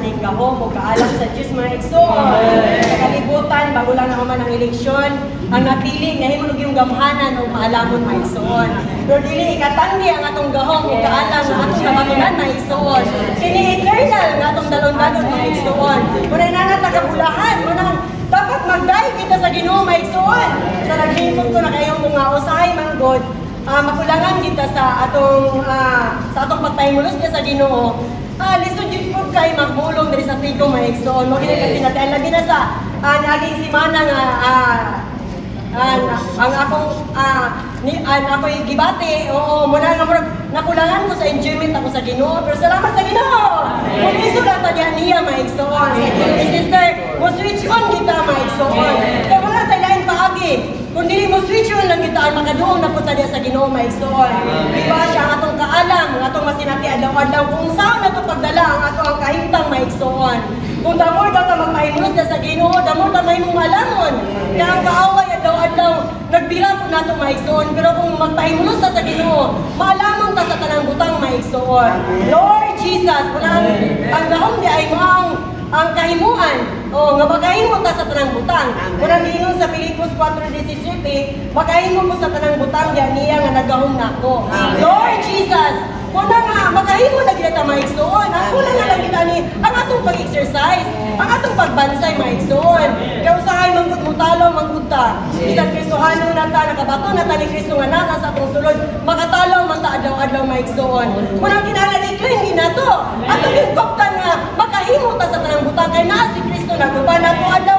ating gahom o kaalam sa Diyos mga igsoon. Sa kalibutan, bago lang naman ang eleksyon, ang napili, nahimulog yung gamhanan o maalamon mga igsoon. Pero dili ikatanggi ang atong gahom o kaalam na atong kamatunan mga igsoon. Kini eternal nga atong dalon-dalon mga igsoon. Muna nanat na kabulahan, muna dapat mag-dive kita sa Ginoo mga igsoon. Sa naglingkod ko na kayong mga usahay manggod, makulangan kita sa atong pagpahimulos niya sa Ginoo. Lisod yun po kayo magmulong dari sa trigo mga igsoon. Magiging kasi natin, lagi na sa naging simana nga ang ako'y gibate, oo, muna nga nakulangan ko sa enjoyment ako sa Ginoo, pero salamat sa Ginoo! Kung iso lang ta niya mga igsoon. Sister, mo switch on kita mga igsoon. Kaya wala tayo lain paagi. Kung dili mo switch on lang kita, makadoon na punta niya sa Ginoo mga igsoon. Diba siya ang atong kaalam, ang atong masinati adlaw-adlaw, kung saan na ito pagdala ang atong kahintang mga igsoon. Kung damor daw ta magpahimulos na sa Ginoo, damor ta may mong malamon. Kaya ang kaaway adlaw-adlaw, nagbira po nato mga igsoon. Pero kung magpahimulos na sa Ginoo, maalamon ta sa tanang butang mga igsoon. Lord Jesus, ang gahom di ay mo ang kahimuan, o nga magahimo ta sa tanang butang. Muna giingon sa Filipos 4:17, magahimo ko sa tanang butang diyan niya nga nagahom nako. Lord Jesus, muna nga magahimo na kita maigsoon. Ako na lang kita ni ang atong pag-exercise, ang atong pagbansay maigsoon. Kaya usahay manggod mo talo manggod ta. Isang Kristohano na ta, nakabato na ta ni Kristo nga nata sa atong sulod, makatalaw man ta adlaw-adlaw maigsoon. Muna kinahanglan i-claim ginato. Atong gikoptan nga makahimo ta sa tanang butang kay naa si Kristo nagubana ko adlaw